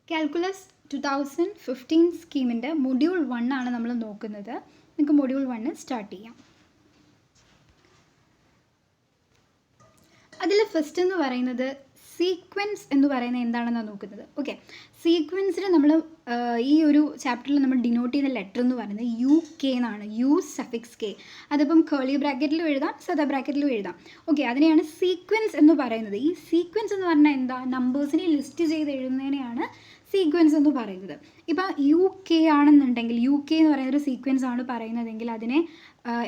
Calculus 2015 സ്കീമിൻ്റെ module 1 ആണ് നമ്മൾ നോക്കുന്നത്. നമുക്ക് മൊഡ്യൂൾ 1 സ്റ്റാർട്ട് ചെയ്യാം. അതിൽ ഫസ്റ്റ് എന്ന് പറയുന്നത് സീക്വൻസ് എന്ന് പറയുന്നത് എന്താണെന്നാണ് നോക്കുന്നത്. ഓക്കെ, സീക്വൻസിന് നമ്മൾ ഈ ഒരു ചാപ്റ്ററിൽ നമ്മൾ ഡിനോട്ട് ചെയ്യുന്ന ലെറ്റർ എന്ന് പറയുന്നത് UK എന്നാണ്. U suffix k. അതിപ്പം കേളി ബ്രാക്കറ്റിലും എഴുതാം, സദാ ബ്രാക്കറ്റിലും എഴുതാം. ഓക്കെ, അതിനെയാണ് സീക്വൻസ് എന്ന് പറയുന്നത്. ഈ സീക്വൻസ് എന്ന് പറഞ്ഞാൽ എന്താ? നമ്പേഴ്സിനെ ലിസ്റ്റ് ചെയ്ത് എഴുതുന്നതിനെയാണ് സീക്വൻസ് എന്ന് പറയുന്നത്. ഇപ്പം UK ആണെന്നുണ്ടെങ്കിൽ UK എന്ന് പറയുന്നൊരു സീക്വൻസ് ആണ് പറയുന്നതെങ്കിൽ അതിനെ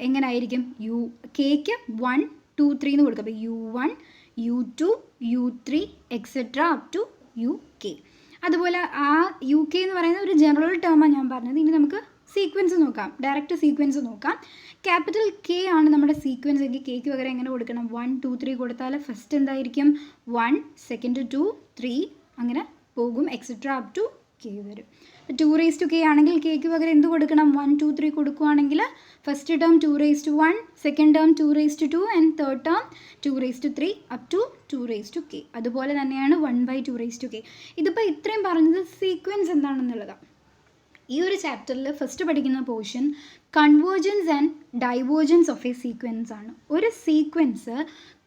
എങ്ങനെയായിരിക്കും? കെക്ക് 1, 2, 3 എന്ന് കൊടുക്കുക. അപ്പോൾ U1, U2, U3 etcetera up to UK. അതുപോലെ ആ UK എന്ന് പറയുന്ന ഒരു ജനറൽ ടേമാണ് ഞാൻ പറഞ്ഞത്. ഇനി നമുക്ക് സീക്വൻസ് നോക്കാം, ഡയറക്റ്റ് സീക്വൻസ് നോക്കാം. ക്യാപിറ്റൽ K ആണ് നമ്മുടെ സീക്വൻസ് എങ്കിൽ കെക്ക് പകരം എങ്ങനെ കൊടുക്കണം? 1, 2, 3 കൊടുത്താൽ ഫസ്റ്റ് എന്തായിരിക്കും? 1, സെക്കൻഡ് 2, 3 അങ്ങനെ പോകും, എക്സെട്ര അപ് ടു K വരും. 2 ആണെങ്കിൽ കെക്ക് പകരം എന്ത് കൊടുക്കണം? 1, 2, 3 കൊടുക്കുകയാണെങ്കിൽ first term 2 second term 2 and third term 2 up to 2 അതുപോലെ തന്നെയാണ് 1/2 ഇതിപ്പോൾ ഇത്രയും പറഞ്ഞത് സീക്വൻസ് എന്താണെന്നുള്ളതാണ്. ഈ ഒരു ചാപ്റ്ററിൽ ഫസ്റ്റ് പഠിക്കുന്ന portion convergence and divergence of A sequence ആണ്. ഒരു സീക്വൻസ്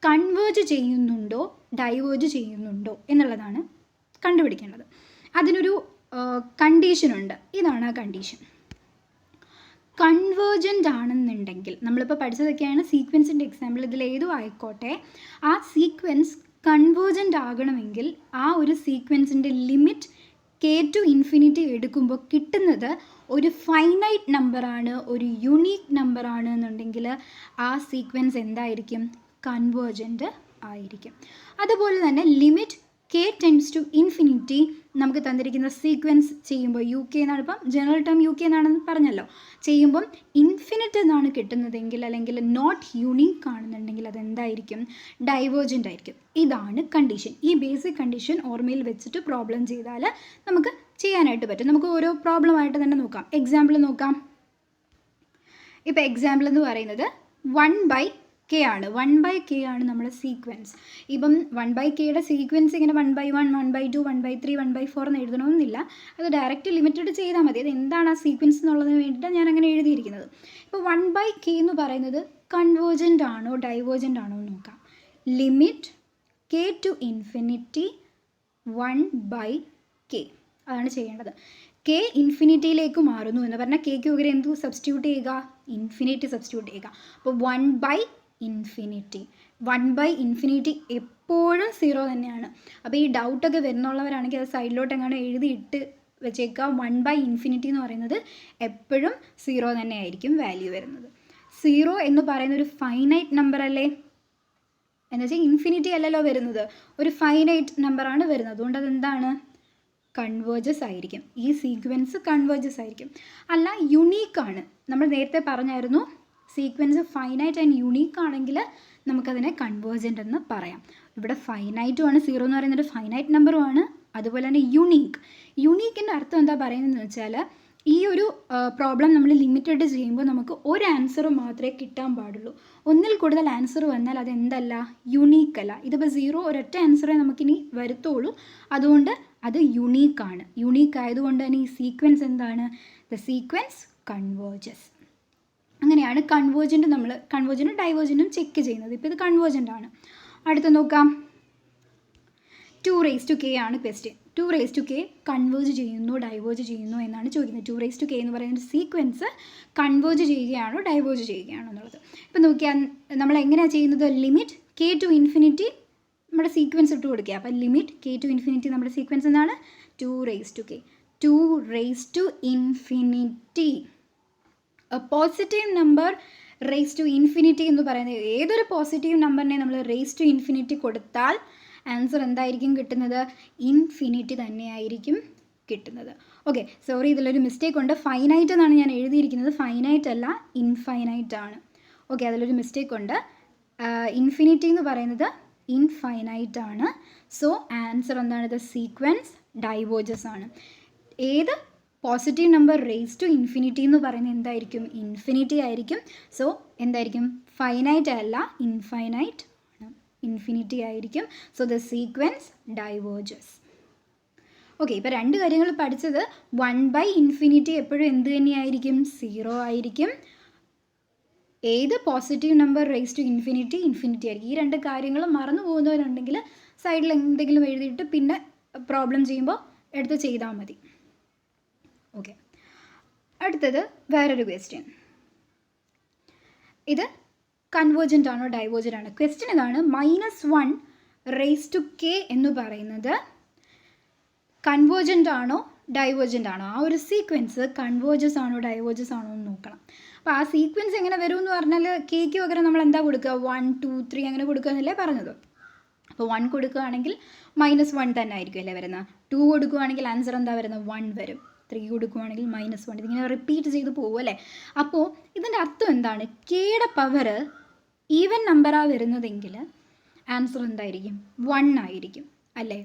കൺവേർജ് ചെയ്യുന്നുണ്ടോ ഡൈവേർജ് ചെയ്യുന്നുണ്ടോ എന്നുള്ളതാണ് കണ്ടുപിടിക്കേണ്ടത്. അതിനൊരു കണ്ടീഷനുണ്ട്. ഇതാണ് ആ കണ്ടീഷൻ. കൺവേർജൻ്റ് ആണെന്നുണ്ടെങ്കിൽ നമ്മളിപ്പോൾ പഠിച്ചതൊക്കെയാണ് സീക്വൻസിൻ്റെ എക്സാമ്പിൾ, ഇതിലേതോ ആയിക്കോട്ടെ, ആ സീക്വൻസ് കൺവേർജൻ്റ് ആകണമെങ്കിൽ ആ ഒരു സീക്വൻസിൻ്റെ ലിമിറ്റ് K to ഇൻഫിനിറ്റി എടുക്കുമ്പോൾ കിട്ടുന്നത് ഒരു ഫൈനൈറ്റ് നമ്പറാണ്, ഒരു യുണീക്ക് നമ്പറാണ് എന്നുണ്ടെങ്കിൽ ആ സീക്വൻസ് എന്തായിരിക്കും? കൺവേർജൻ്റ് ആയിരിക്കും. അതുപോലെ തന്നെ limit K tends to infinity നമുക്ക് തന്നിരിക്കുന്ന സീക്വൻസ് ചെയ്യുമ്പോൾ UK എന്നാണ്, ഇപ്പം ജനറൽ ടേം UK എന്നാണെന്ന് പറഞ്ഞല്ലോ, ചെയ്യുമ്പം ഇൻഫിനിറ്റ് എന്നാണ് കിട്ടുന്നതെങ്കിൽ അല്ലെങ്കിൽ നോട്ട് യുണീക്ക് ആണെന്നുണ്ടെങ്കിൽ അതെന്തായിരിക്കും? ഡൈവേർജൻ്റ് ആയിരിക്കും. ഇതാണ് കണ്ടീഷൻ. ഈ ബേസിക് കണ്ടീഷൻ ഓർമ്മയിൽ വെച്ചിട്ട് പ്രോബ്ലം ചെയ്താൽ നമുക്ക് ചെയ്യാനായിട്ട് പറ്റും. നമുക്ക് ഓരോ പ്രോബ്ലമായിട്ട് തന്നെ നോക്കാം. എക്സാമ്പിൾ നോക്കാം. ഇപ്പോൾ എക്സാമ്പിൾ എന്ന് പറയുന്നത് 1/K ആണ്. 1/K ആണ് നമ്മുടെ സീക്വൻസ്. ഇപ്പം 1/Kയുടെ സീക്വൻസ് ഇങ്ങനെ 1/1, 1/2, 1/3, 1/4 എന്ന് എഴുതണമെന്നില്ല. അത് ഡയറക്റ്റ് ലിമിറ്റഡ് ചെയ്താൽ മതി. അത് എന്താണ് ആ സീക്വൻസ് എന്നുള്ളതിന് വേണ്ടിയിട്ടാണ് ഞാൻ അങ്ങനെ എഴുതിയിരിക്കുന്നത്. ഇപ്പോൾ 1/K എന്ന് പറയുന്നത് കൺവേർജൻ്റ് ആണോ ഡൈവേർജൻ്റ് ആണോ എന്ന് നോക്കാം. Limit K to infinity 1/K അതാണ് ചെയ്യേണ്ടത്. K ഇൻഫിനിറ്റിയിലേക്ക് മാറുന്നു എന്ന് പറഞ്ഞാൽ കെക്ക് പകരം എന്ത് സബ്സ്റ്റിറ്റ്യൂട്ട് ചെയ്യുക? ഇൻഫിനിറ്റി സബ്സ്റ്റിറ്റ്യൂട്ട് ചെയ്യുക. അപ്പോൾ 1/ഇൻഫിനിറ്റി എപ്പോഴും 0 തന്നെയാണ്. അപ്പോൾ ഈ ഡൗട്ടൊക്കെ വരുന്നുള്ളവരാണെങ്കിൽ അത് സൈഡിലോട്ട് എങ്ങനെ എഴുതിയിട്ട് വെച്ചേക്കുക. 1/ഇൻഫിനിറ്റി എന്ന് പറയുന്നത് എപ്പോഴും 0 തന്നെ ആയിരിക്കും വാല്യൂ വരുന്നത്. 0 എന്ന് പറയുന്ന ഒരു ഫൈനൈറ്റ് നമ്പർ അല്ലേ? എന്ന് വെച്ചാൽ ഇൻഫിനിറ്റി അല്ലല്ലോ വരുന്നത്, ഒരു ഫൈനൈറ്റ് നമ്പറാണ് വരുന്നത്. അതുകൊണ്ട് അതെന്താണ്? കൺവേർജസ് ആയിരിക്കും. ഈ സീക്വൻസ് കൺവേർജസ് ആയിരിക്കും. അല്ല, യുണീക്കാണ്. നമ്മൾ നേരത്തെ പറഞ്ഞായിരുന്നു സീക്വൻസ് ഫൈനൈറ്റ് ആൻഡ് യുണീക്ക് ആണെങ്കിൽ നമുക്കതിനെ കൺവേർജൻ്റ് എന്ന് പറയാം. ഇവിടെ ഫൈനൈറ്റുമാണ്, 0 എന്ന് പറയുന്നത് ഫൈനൈറ്റ് നമ്പറുമാണ്. അതുപോലെ തന്നെ യുണീക്കിൻ്റെ അർത്ഥം എന്താ പറയുന്നതെന്ന് വെച്ചാൽ ഈ ഒരു പ്രോബ്ലം നമ്മൾ ലിമിറ്റഡ് ചെയ്യുമ്പോൾ നമുക്ക് ഒരു ആൻസർ മാത്രമേ കിട്ടാൻ പാടുള്ളൂ. ഒന്നിൽ കൂടുതൽ ആൻസർ വന്നാൽ അതെന്തല്ല? യുണീക്കല്ല. ഇതിപ്പോൾ 0 ഒരൊറ്റ ആൻസറേ നമുക്കിനി വരുത്തുള്ളൂ. അതുകൊണ്ട് അത് യുണീക്കാണ്. യുണീക്ക് ആയതുകൊണ്ട് തന്നെ ഈ സീക്വൻസ് എന്താണ്? The sequence converges. അങ്ങനെയാണ് കൺവേർജൻറ്റും ഡൈവേർജൻറ്റും ചെക്ക് ചെയ്യുന്നത്. ഇപ്പോൾ ഇത് കൺവേർജൻ്റ് ആണ്. അടുത്ത് നോക്കാം. 2k ആണ് ക്വസ്റ്റ്യൻ. 2k കൺവേർജ് ചെയ്യുന്നു ഡൈവേർജ് ചെയ്യുന്നു എന്നാണ് ചോദിക്കുന്നത്. 2k എന്ന് പറയുന്ന സീക്വൻസ് കൺവേർജ് ചെയ്യുകയാണോ ഡൈവേർജ് ചെയ്യുകയാണോ എന്നുള്ളത്. ഇപ്പോൾ നോക്കിയാൽ നമ്മൾ എങ്ങനെയാണ് ചെയ്യുന്നത്? ലിമിറ്റ് K to ഇൻഫിനിറ്റി നമ്മുടെ സീക്വൻസ് ഇട്ട് കൊടുക്കുക. അപ്പോൾ ലിമിറ്റ് K to ഇൻഫിനിറ്റി നമ്മുടെ സീക്വൻസ് എന്താണ്? 2k. 2 infinity. Positive number raise to infinity എന്ന് പറയുന്നത് ഏതൊരു പോസിറ്റീവ് നമ്പറിനെ നമ്മൾ റേസ് ടു ഇൻഫിനിറ്റി കൊടുത്താൽ ആൻസർ എന്തായിരിക്കും കിട്ടുന്നത്? ഇൻഫിനിറ്റി തന്നെയായിരിക്കും കിട്ടുന്നത്. ഓക്കെ, സോറി, ഇതിലൊരു മിസ്റ്റേക്ക് ഉണ്ട്. ഫൈനൈറ്റ് എന്നാണ് ഞാൻ എഴുതിയിരിക്കുന്നത്. ഫൈനൈറ്റ് അല്ല, ഇൻഫൈനൈറ്റ് ആണ്. ഓക്കെ, അതിലൊരു മിസ്റ്റേക്ക് ഉണ്ട്. ഇൻഫിനിറ്റി എന്ന് പറയുന്നത് ഇൻഫൈനൈറ്റ് ആണ്. സോ ആൻസർ എന്താണ്? ദ സീക്വൻസ് ഡൈവേർജസ് ആണ്. ഏത് positive number raise to infinity എന്ന് പറയുന്നത് എന്തായിരിക്കും? ഇൻഫിനിറ്റി ആയിരിക്കും. സോ എന്തായിരിക്കും? ഫൈനൈറ്റ് അല്ല, ഇൻഫൈനൈറ്റ് ആണ്, ഇൻഫിനിറ്റി ആയിരിക്കും. So the sequence diverges. Okay, ഇപ്പോൾ രണ്ട് കാര്യങ്ങൾ പഠിച്ചത് 1/∞ എപ്പോഴും എന്ത് തന്നെയായിരിക്കും? 0 ആയിരിക്കും. ഏത് positive number raise to infinity ആയിരിക്കും. ഈ രണ്ട് കാര്യങ്ങൾ മറന്നു പോകുന്നവരുണ്ടെങ്കിൽ സൈഡിൽ എന്തെങ്കിലും എഴുതിയിട്ട് പിന്നെ പ്രോബ്ലം ചെയ്യുമ്പോൾ എടുത്ത് ചെയ്താൽ മതി. ഓക്കെ, അടുത്തത് വേറൊരു ക്വസ്റ്റ്യൻ. ഇത് കൺവേർജൻ്റ് ആണോ ഡൈവേർജൻ്റ് ആണോ? ക്വസ്റ്റ്യൻ ഇതാണ്, -1 റേസ് ടു k എന്ന് പറയുന്നത് കൺവേർജൻ്റ് ആണോ ഡൈവേർജൻ്റ് ആണോ? ആ ഒരു സീക്വൻസ് കൺവേർജസ് ആണോ ഡൈവേർജസ് ആണോ എന്ന് നോക്കണം. അപ്പോൾ ആ സീക്വൻസ് എങ്ങനെ വരും എന്ന് പറഞ്ഞാൽ കേക്ക് പകരം നമ്മൾ എന്താ കൊടുക്കുക? 1 2 3 അങ്ങനെ കൊടുക്കുക എന്നല്ലേ പറഞ്ഞത്. അപ്പോൾ 1 കൊടുക്കുകയാണെങ്കിൽ -1 തന്നെ ആയിരിക്കും അല്ലേ വരുന്നത്. 2 കൊടുക്കുകയാണെങ്കിൽ ആൻസർ എന്താ വരുന്നത്? 1 വരും. 3 കൊടുക്കുകയാണെങ്കിൽ -1. ഇതിങ്ങനെ റിപ്പീറ്റ് ചെയ്ത് പോകും അല്ലേ. അപ്പോൾ ഇതിൻ്റെ അർത്ഥം എന്താണ്? കെയുടെ പവർ ഈവൻ നമ്പറാണ് വരുന്നതെങ്കിൽ ആൻസർ എന്തായിരിക്കും? 1 ആയിരിക്കും അല്ലേ.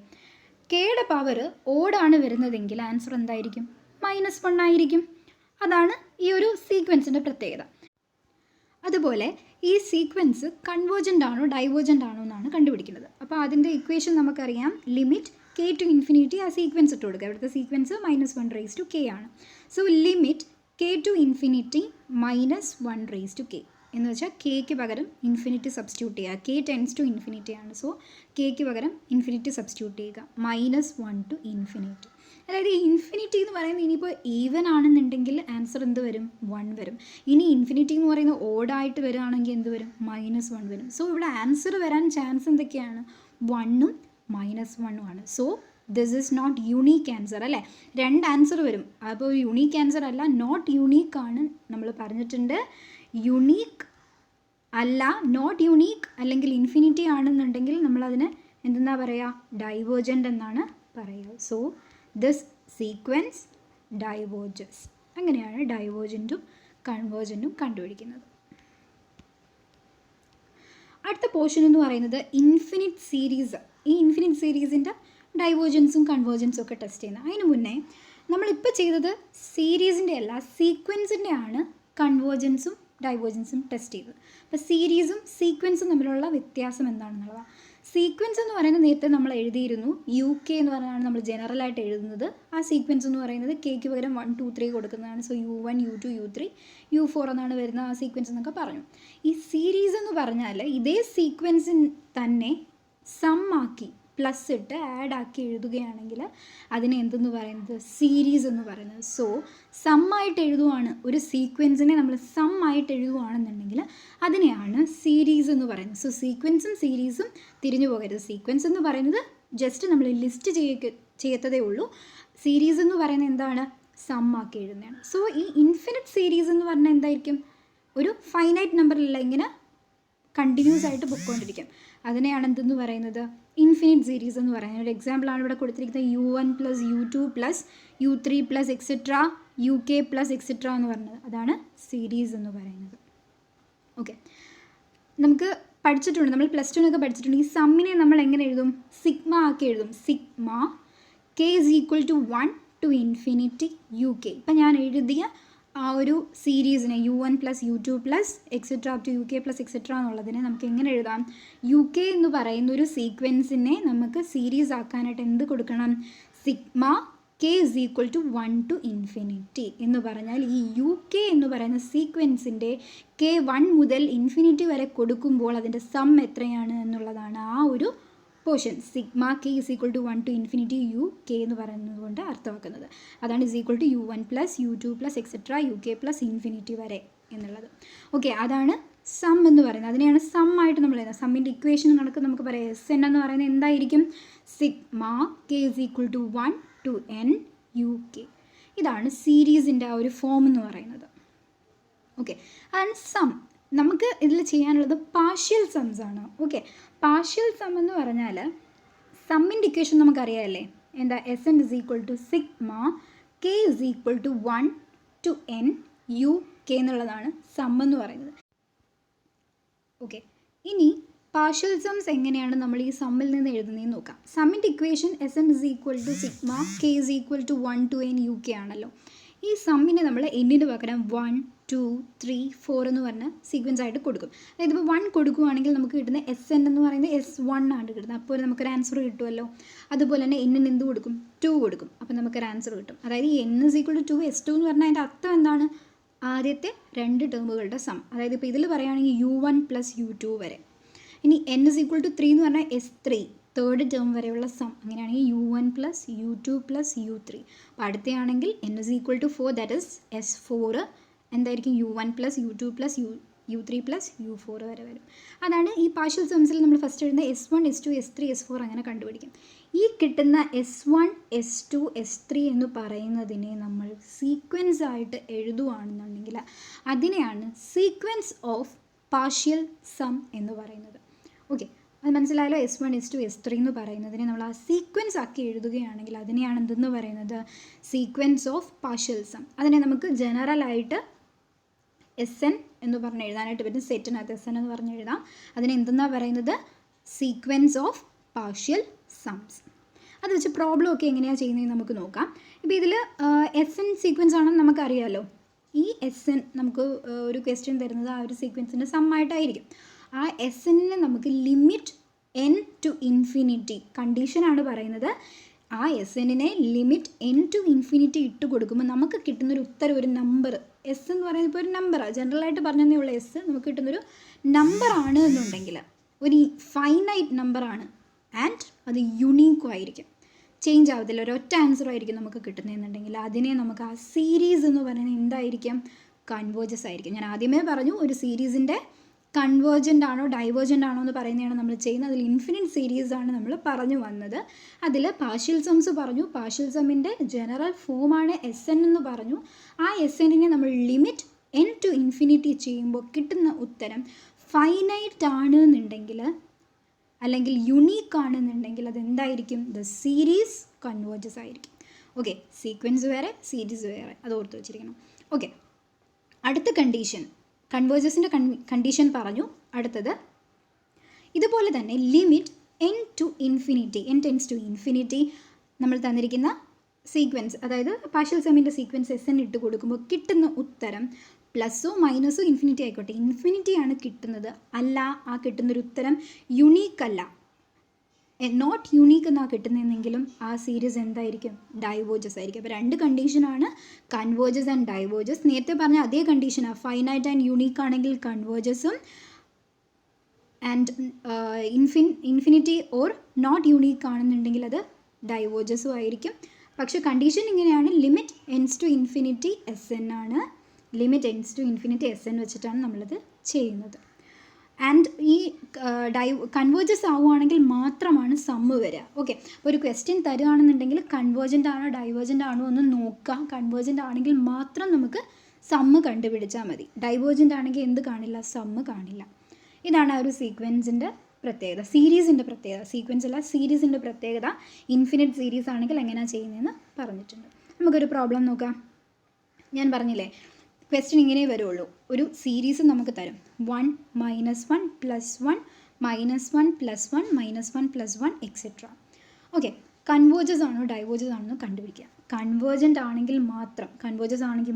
കെയുടെ പവർ ഓടാണ് വരുന്നതെങ്കിൽ ആൻസർ എന്തായിരിക്കും? -1 ആയിരിക്കും. അതാണ് ഈ ഒരു സീക്വൻസിൻ്റെ പ്രത്യേകത. അതുപോലെ ഈ സീക്വൻസ് കൺവേർജൻ്റ് ആണോ ഡൈവേർജൻ്റ് ആണോ എന്നാണ് കണ്ടുപിടിക്കുന്നത്. അപ്പോൾ അതിൻ്റെ ഇക്വേഷൻ നമുക്കറിയാം, ലിമിറ്റ് k ടു ഇൻഫിനിറ്റി ആ സീക്വൻസ് ഇട്ട് കൊടുക്കുക. ഇവിടുത്തെ സീക്വൻസ് -1 റേസ് ടു k ആണ്. So limit k to infinity -1 raise to k എന്ന് വെച്ചാൽ കെക്ക് പകരം ഇൻഫിനിറ്റി സബ്സ്റ്റിറ്റ്യൂട്ട് ചെയ്യുക. k ടെൻസ് ടു ഇൻഫിനിറ്റി ആണ്. സോ കെക്ക് പകരം ഇൻഫിനിറ്റി സബ്സ്റ്റിറ്റ്യൂട്ട് ചെയ്യുക. -1 ടു ഇൻഫിനിറ്റി. അതായത് ഇൻഫിനിറ്റി എന്ന് പറയുന്നത് ഇനിയിപ്പോൾ ഈവൻ ആണെന്നുണ്ടെങ്കിൽ ആൻസർ എന്ത് വരും? 1 വരും. ഇനി ഇൻഫിനിറ്റി എന്ന് പറയുന്നത് ഓടായിട്ട് വരികയാണെങ്കിൽ എന്ത് വരും? -1 വരും. സോ ഇവിടെ ആൻസർ വരാൻ ചാൻസ് എന്തൊക്കെയാണ്? 1ഉം -1ഉം ആണ്. So this is not unique answer അല്ലേ. രണ്ട് ആൻസർ വരും. അപ്പോൾ യുണീക്ക് ആൻസർ അല്ല, നോട്ട് യുണീക്ക് ആണ് നമ്മൾ പറഞ്ഞിട്ടുണ്ട്. യുണീക്ക് അല്ല, നോട്ട് യുണീക്ക് അല്ലെങ്കിൽ ഇൻഫിനിറ്റി ആണെന്നുണ്ടെങ്കിൽ നമ്മളതിന് എന്തെന്നാ പറയുക? ഡൈവേർജൻ്റ് എന്നാണ് പറയുക. So this sequence diverges. അങ്ങനെയാണ് ഡൈവേർജൻറ്റും കൺവേർജൻറ്റും കണ്ടുപിടിക്കുന്നത്. അടുത്ത പോർഷൻ എന്ന് പറയുന്നത് ഇൻഫിനിറ്റ് സീരീസ്. ഈ ഇൻഫിനിറ്റ് സീരീസിൻ്റെ ഡൈവേർജൻസും കൺവേർജൻസും ഒക്കെ ടെസ്റ്റ് ചെയ്യുന്നത്. അതിന് മുന്നേ നമ്മളിപ്പോൾ ചെയ്തത് സീരീസിൻ്റെ അല്ല, സീക്വൻസിൻ്റെ ആണ് കൺവേർജൻസും ഡൈവേർജൻസും ടെസ്റ്റ് ചെയ്തത്. അപ്പോൾ സീരീസും സീക്വൻസും തമ്മിലുള്ള വ്യത്യാസം എന്താണെന്നുള്ളതാണ്. സീക്വൻസ് എന്ന് പറയുന്നത് നേരത്തെ നമ്മൾ എഴുതിയിരുന്നു, UK എന്ന് പറഞ്ഞാണ് നമ്മൾ ജനറലായിട്ട് എഴുതുന്നത്. ആ സീക്വൻസ് എന്ന് പറയുന്നത് കെക്ക് പകരം 1 2 3 കൊടുക്കുന്നതാണ്. So U1 U2 U3 U4 എന്നാണ് വരുന്ന ആ സീക്വൻസ് എന്നൊക്കെ പറഞ്ഞു. ഈ സീരീസ് എന്ന് പറഞ്ഞാൽ ഇതേ സീക്വൻസിൻ തന്നെ സം ആക്കി പ്ലസ് ഇട്ട് ആഡ് ആക്കി എഴുതുകയാണെങ്കിൽ അതിനെ എന്തെന്ന് പറയുന്നത്? സീരീസ് എന്ന് പറയുന്നത്. സോ സമ്മായിട്ട് എഴുതുവാണ്, ഒരു സീക്വൻസിനെ നമ്മൾ സമ്മായിട്ട് എഴുതുകയാണെന്നുണ്ടെങ്കിൽ അതിനെയാണ് സീരീസ് എന്ന് പറയുന്നത്. സോ സീക്വൻസും സീരീസും തിരിഞ്ഞു പോകരുത്. സീക്വൻസ് എന്ന് പറയുന്നത് ജസ്റ്റ് നമ്മൾ ലിസ്റ്റ് ചെയ്യത്തതേ ഉള്ളൂ. സീരീസ് എന്ന് പറയുന്നത് എന്താണ്? സമ്മാക്കി എഴുതുന്നതാണ്. സോ ഈ ഇൻഫിനിറ്റ് സീരീസ് എന്ന് പറഞ്ഞാൽ എന്തായിരിക്കും? ഒരു ഫൈനൈറ്റ് നമ്പറിലല്ല, ഇങ്ങനെ കണ്ടിന്യൂസ് ആയിട്ട് പൊയ്ക്കൊണ്ടിരിക്കും. അതിനെയാണ് എന്തെന്ന് പറയുന്നത്? ഇൻഫിനിറ്റ് സീരീസ് എന്ന് പറയുന്നത്. ഒരു എക്സാമ്പിളാണ് ഇവിടെ കൊടുത്തിരിക്കുന്നത്, U1 + U2 + U3 + etcetera UK + etcetera എന്ന് പറയുന്നത്. അതാണ് സീരീസ് എന്ന് പറയുന്നത്. ഓക്കെ, നമുക്ക് പഠിച്ചിട്ടുണ്ട്, നമ്മൾ +2 പഠിച്ചിട്ടുണ്ട്. ഈ സമ്മിനെ നമ്മൾ എങ്ങനെ എഴുതും? സിഗ്മ ആക്കി എഴുതും. Sigma k = 1 to infinity UK. ഇപ്പം ഞാൻ എഴുതിയ ആ ഒരു സീരീസിനെ U1 + U2 + etcetera up to UK + etcetera എന്നുള്ളതിനെ നമുക്ക് എങ്ങനെ എഴുതാം? UK എന്ന് പറയുന്ന ഒരു സീക്വൻസിനെ നമുക്ക് സീരീസ് ആക്കാനായിട്ട് എന്ത് കൊടുക്കണം? സിഗ്മ k = 1 ടു ഇൻഫിനിറ്റി എന്ന് പറഞ്ഞാൽ ഈ UK എന്ന് പറയുന്ന സീക്വൻസിൻ്റെ k 1 മുതൽ ഇൻഫിനിറ്റി വരെ കൊടുക്കുമ്പോൾ അതിൻ്റെ സം എത്രയാണ് എന്നുള്ളതാണ് ആ ഒരു portion. Sigma k = 1 to infinity UK എന്ന് പറയുന്നത് കൊണ്ട് അർത്ഥമാക്കുന്നത്. അതാണ് U1 + U2 + etcetera UK + infinity വരെ എന്നുള്ളത്. ഓക്കെ, അതാണ് സം എന്ന് പറയുന്നത്. അതിനെയാണ് സം ആയിട്ട് നമ്മൾ എഴുതുന്നത്. സമ്മിൻ്റെ ഇക്വേഷൻ കണക്ക് നമുക്ക് പറയാം. SN എന്ന് പറയുന്നത് എന്തായിരിക്കും? Sigma k = 1 to n UK. ഇതാണ് സീരീസിൻ്റെ ആ ഒരു ഫോം എന്ന് പറയുന്നത്. ഓക്കെ, അതാണ് സം. നമുക്ക് ഇതിൽ ചെയ്യാനുള്ളത് പാർഷ്യൽ സംസ് ആണ്. ഓക്കെ, പാർഷ്യൽ സം എന്ന് പറഞ്ഞാൽ സമ്മിൻ്റെ ഇക്വേഷൻ നമുക്കറിയാമല്ലേ? എന്താ? SN = sigma k = 1 to n UK എന്നുള്ളതാണ് സം എന്ന് പറയുന്നത്. ഓക്കെ, ഇനി പാർഷ്യൽ സംസ് എങ്ങനെയാണ് നമ്മൾ ഈ സമ്മിൽ നിന്ന് എഴുതുന്നതെന്ന് നോക്കാം. സമ്മിൻ്റെ equation SN = sigma k = 1 to n UK ആണല്ലോ. ഈ സമ്മിനെ നമ്മൾ എന്നിന് പകരം 1 2 3 4 എന്ന് പറഞ്ഞ സീക്വൻസ് ആയിട്ട് കൊടുക്കും. അതായത് ഇപ്പോൾ 1 കൊടുക്കുകയാണെങ്കിൽ നമുക്ക് കിട്ടുന്ന SN എന്ന് പറയുന്നത് S1 ആണ് കിട്ടുന്നത്. അപ്പോൾ നമുക്കൊരു ആൻസർ കിട്ടുമല്ലോ. അതുപോലെ തന്നെ എന്നിന് എന്ത് കൊടുക്കും? 2 കൊടുക്കും. അപ്പോൾ നമുക്കൊരു ആൻസർ കിട്ടും. അതായത് N = 2 S2 എന്ന് പറഞ്ഞാൽ അതിൻ്റെ അർത്ഥം എന്താണ്? ആദ്യത്തെ 2 ടേമുകളുടെ സം. അതായത് ഇപ്പോൾ ഇതിൽ പറയുകയാണെങ്കിൽ U1 + U2 വരെ. ഇനി N = 3 എന്ന് പറഞ്ഞാൽ S3 തേർഡ് ടേം വരെയുള്ള സം. അങ്ങനെയാണെങ്കിൽ U1 + U2 + U3. അപ്പോൾ അടുത്തയാണെങ്കിൽ N = 4, ദാറ്റ് ഈസ് S4 എന്തായിരിക്കും? U1 + U2 + U3 + U4 വരെ വരും. അതാണ് ഈ പാർഷ്യൽ സംസിൽ നമ്മൾ ഫസ്റ്റ് എഴുതുന്ന S1 S2 S3 S4 അങ്ങനെ കണ്ടുപിടിക്കും. ഈ കിട്ടുന്ന S1 S2 S3 എന്ന് പറയുന്നതിനെ നമ്മൾ സീക്വൻസ് ആയിട്ട് എഴുതുകയാണെന്നുണ്ടെങ്കിൽ അതിനെയാണ് സീക്വൻസ് ഓഫ് പാർഷ്യൽ സം എന്ന് പറയുന്നത്. ഓക്കെ, അത് മനസ്സിലായല്ലോ. S1 S2 S3 എന്ന് പറയുന്നതിനെ നമ്മൾ ആ സീക്വൻസ് ആക്കി എഴുതുകയാണെങ്കിൽ അതിനെയാണ് എന്തെന്ന് പറയുന്നത്? Sequence of partial sum. അതിനെ നമുക്ക് ജനറലായിട്ട് SN എന്ന് പറഞ്ഞ് എഴുതാനായിട്ട് പറ്റും. സെറ്റിനകത്ത് SN എന്ന് പറഞ്ഞ് എഴുതാം. അതിനെ എന്തെന്നാണ് പറയുന്നത്? സീക്വൻസ് ഓഫ് പാർഷ്യൽ സംസ്. അത് വെച്ച് പ്രോബ്ലം ഒക്കെ എങ്ങനെയാണ് ചെയ്യുന്നതെന്ന് നമുക്ക് നോക്കാം. ഇപ്പോൾ ഇതിൽ SN സീക്വൻസ് ആണെന്ന് നമുക്കറിയാമല്ലോ. ഈ SN നമുക്ക് ഒരു ക്വസ്റ്റ്യൻ തരുന്നത് ആ ഒരു സീക്വൻസിൻ്റെ സമ്മായിട്ടായിരിക്കും. ആ SNനെ നമുക്ക് ലിമിറ്റ് N to ഇൻഫിനിറ്റി കണ്ടീഷനാണ് പറയുന്നത്. ആ SNനെ ലിമിറ്റ് N to ഇൻഫിനിറ്റി ഇട്ട് കൊടുക്കുമ്പോൾ നമുക്ക് കിട്ടുന്നൊരു ഉത്തരം ഒരു നമ്പർ. S എന്ന് പറയുന്നത് ഇപ്പോൾ ഒരു നമ്പറാണ്. ജനറലായിട്ട് പറഞ്ഞതേ ഉള്ള S നമുക്ക് കിട്ടുന്നൊരു നമ്പറാണ് എന്നുണ്ടെങ്കിൽ ഒരു ഫൈനൈറ്റ് നമ്പറാണ് ആൻഡ് അത് യുണീക്കും ആയിരിക്കും, ചേഞ്ച് ആവത്തില്ല, ഒരൊറ്റ ആൻസറും ആയിരിക്കും നമുക്ക് കിട്ടുന്നതെന്നുണ്ടെങ്കിൽ അതിനെ നമുക്ക് ആ സീരീസ് എന്ന് പറയുന്നത് എന്തായിരിക്കും? കൺവേർജസ് ആയിരിക്കും. ഞാൻ ആദ്യമേ പറഞ്ഞു ഒരു സീരീസിൻ്റെ കൺവേർജൻ്റ് ആണോ ഡൈവേർജൻ്റ് ആണോ എന്ന് പറയുന്നതാണ് നമ്മൾ ചെയ്യുന്നത്. അതിൽ ഇൻഫിനിറ്റ് സീരീസാണ് നമ്മൾ പറഞ്ഞു വന്നത്. അതിൽ പാർഷ്യൽ സംസ് പറഞ്ഞു. പാർഷ്യൽ സമ്മിൻ്റെ ജനറൽ ഫോമാണ് SN എന്ന് പറഞ്ഞു. ആ SNനെ നമ്മൾ ലിമിറ്റ് N to ഇൻഫിനിറ്റി ചെയ്യുമ്പോൾ കിട്ടുന്ന ഉത്തരം ഫൈനൈറ്റ് ആണ് എന്നുണ്ടെങ്കിൽ അല്ലെങ്കിൽ യുണീക്ക് ആണെന്നുണ്ടെങ്കിൽ അതെന്തായിരിക്കും? ദ സീരീസ് കൺവേർജസ് ആയിരിക്കും. ഓക്കെ, സീക്വൻസ് വേറെ സീരീസ് വേറെ, അത് ഓർത്ത് വെച്ചിരിക്കണം. ഓക്കെ, അടുത്ത കണ്ടീഷൻ കൺവേർജൻസിൻ്റെ കണ്ടീഷൻ പറഞ്ഞു. അടുത്തത് ഇതുപോലെ തന്നെ limit N to infinity, N tends to infinity നമ്മൾ തന്നിരിക്കുന്ന സീക്വൻസ്, അതായത് പാർഷ്യൽ സമ്മിൻ്റെ സീക്വൻസ് SN ഇട്ട് കൊടുക്കുമ്പോൾ കിട്ടുന്ന ഉത്തരം പ്ലസ്സോ മൈനസോ ഇൻഫിനിറ്റി ആയിക്കോട്ടെ, ഇൻഫിനിറ്റിയാണ് കിട്ടുന്നത്. അല്ല, ആ കിട്ടുന്നൊരു ഉത്തരം യുണീക്ക് അല്ല, നോട്ട് യുണീക്ക് എന്നാണ് കിട്ടുന്നതെങ്കിലും ആ സീരീസ് എന്തായിരിക്കും? ഡൈവേർജസ് ആയിരിക്കും. അപ്പോൾ 2 കണ്ടീഷനാണ്, കൺവേർജസ് ആൻഡ് ഡൈവേർജസ്. നേരത്തെ പറഞ്ഞ അതേ കണ്ടീഷനാണ്. ഫൈനൈറ്റ് ആൻഡ് യുണീക്ക് ആണെങ്കിൽ കൺവേർജസും and infinity or not unique ആണെന്നുണ്ടെങ്കിൽ അത് ഡൈവേർജസും ആയിരിക്കും. പക്ഷേ കണ്ടീഷൻ ഇങ്ങനെയാണ്, limit ends to infinity SN ആണ്. Limit ends to infinity SN വെച്ചിട്ടാണ് നമ്മളത് ചെയ്യുന്നത്. ആൻഡ് ഈ കൺവേർജസ് ആവുകയാണെങ്കിൽ മാത്രമാണ് സമ്മ് വരിക. ഓക്കെ, അപ്പോൾ ഒരു ക്വസ്റ്റ്യൻ തരുകയാണെന്നുണ്ടെങ്കിൽ കൺവേർജൻ്റ് ആണോ ഡൈവേർജൻ്റ് ആണോ എന്ന് നോക്കാം. കൺവേർജൻ്റ് ആണെങ്കിൽ മാത്രം നമുക്ക് സമ്മ് കണ്ടുപിടിച്ചാൽ മതി. ഡൈവേർജൻ്റ് ആണെങ്കിൽ എന്ത് കാണില്ല? സമ്മ് കാണില്ല. ഇതാണ് ആ ഒരു സീക്വൻസിൻ്റെ പ്രത്യേകത, സീരീസിൻ്റെ പ്രത്യേകത. സീക്വൻസ് അല്ല, സീരീസിൻ്റെ പ്രത്യേകത. ഇൻഫിനിറ്റ് സീരീസ് ആണെങ്കിൽ എങ്ങനെയാണ് ചെയ്യുന്നതെന്ന് പറഞ്ഞിട്ടുണ്ട്. നമുക്കൊരു പ്രോബ്ലം നോക്കാം. ഞാൻ പറഞ്ഞില്ലേ ക്വസ്റ്റ്യൻ ഇങ്ങനെ വരുള്ളൂ. ഒരു സീരീസ് നമുക്ക് തരും 1 - 1 + 1 -1 + 1 -1 + 1 എക്സെട്ര. ഓക്കെ, കൺവേർജസ് ആണോ ഡൈവേർജസ് ആണോ എന്ന് കണ്ടുപിടിക്കുക. കൺവേർജൻ്റ് ആണെങ്കിൽ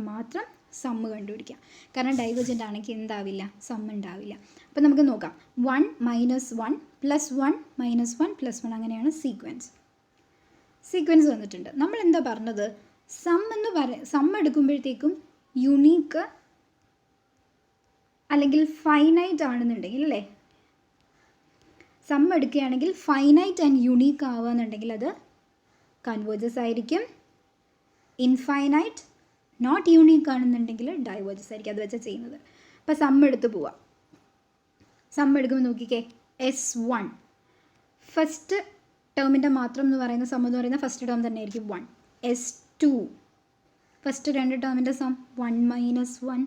മാത്രം സമ്മ് കണ്ടുപിടിക്കുക. കാരണം ഡൈവേർജൻ്റ് ആണെങ്കിൽ എന്താവില്ല? സമ്മ് ഉണ്ടാവില്ല. അപ്പോൾ നമുക്ക് നോക്കാം. 1 - 1 + 1 -1 + 1 അങ്ങനെയാണ് സീക്വൻസ് വന്നിട്ടുണ്ട്. നമ്മൾ എന്താ പറഞ്ഞത്? സമ്മ് എടുക്കുമ്പോഴത്തേക്കും യുണീക്ക് അല്ലെങ്കിൽ ഫൈനൈറ്റ് ആണെന്നുണ്ടെങ്കിൽ അല്ലേ, സമ്മ് എടുക്കുകയാണെങ്കിൽ ഫൈനൈറ്റ് ആൻഡ് യുണീക്ക് ആവുകയെന്നുണ്ടെങ്കിൽ അത് കൺവേർജസ് ആയിരിക്കും. ഇൻഫൈനൈറ്റ് നോട്ട് യുണീക്ക് ആണെന്നുണ്ടെങ്കിൽ ഡൈവേർജസ് ആയിരിക്കും. അത് വെച്ചാൽ ചെയ്യുന്നത്. അപ്പോൾ സമ്മ് എടുത്ത് പോവാം. സമ്മ് എടുക്കുമ്പോൾ നോക്കിക്കേ, S1 ഫസ്റ്റ് ടേമിൻ്റെ മാത്രം എന്ന് പറയുന്ന സം എന്ന് പറയുന്ന ഫസ്റ്റ് ടേം തന്നെ ആയിരിക്കും 1. S2 first 2 ടേമിൻ്റെ some 1 - 1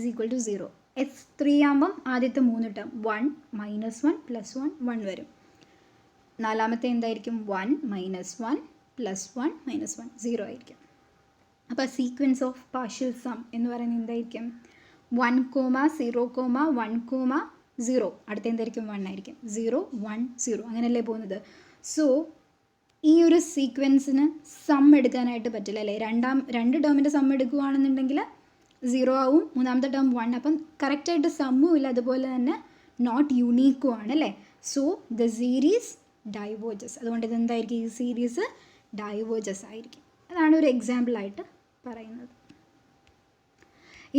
= 0. S3 ആകുമ്പം ആദ്യത്തെ 3 ടേം 1 - 1 + 1 1 വരും. നാലാമത്തെ എന്തായിരിക്കും? 1 - 1 + 1 -1 0 ആയിരിക്കും. അപ്പോൾ സീക്വൻസ് ഓഫ് പാർഷ്യൽ സം എന്ന് പറയുന്നത് എന്തായിരിക്കും? 1, 0, 1, 0. അടുത്ത എന്തായിരിക്കും? 1 ആയിരിക്കും. 0 1 0 അങ്ങനെയല്ലേ പോകുന്നത്. സോ ഈ ഒരു സീക്വൻസിന് സം എടുക്കാനായിട്ട് പറ്റില്ല അല്ലേ? രണ്ട് ടേമിൻ്റെ സം എടുക്കുകയാണെന്നുണ്ടെങ്കിൽ 0 ആവും, മൂന്നാമത്തെ ടേം 1. അപ്പം കറക്റ്റായിട്ട് സമ്മും ഇല്ല, അതുപോലെ തന്നെ നോട്ട് യുണീക്കും ആണ് അല്ലേ? So the series diverges. അതുകൊണ്ട് ഇതെന്തായിരിക്കും? ഈ സീരീസ് ഡൈവേർജസ് ആയിരിക്കും. അതാണ് ഒരു എക്സാമ്പിളായിട്ട് പറയുന്നത്.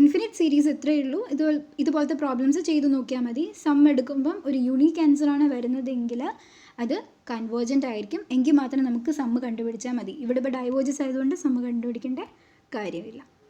ഇൻഫിനിറ്റ് സീരീസ് ഇത്രയേ ഉള്ളൂ. ഇതുപോലത്തെ പ്രോബ്ലംസ് ചെയ്ത് നോക്കിയാൽ മതി. സം എടുക്കുമ്പം ഒരു യുണീക്ക് ആൻസറാണ് വരുന്നതെങ്കിൽ അത് കൺവേർജൻ്റ് ആയിരിക്കും. എങ്കിൽ മാത്രം നമുക്ക് സമ്മ് കണ്ടുപിടിച്ചാൽ മതി. ഇവിടെ ഇപ്പോൾ ഡൈവേർജസ് ആയതുകൊണ്ട് സമ്മ് കണ്ടുപിടിക്കേണ്ട കാര്യമില്ല.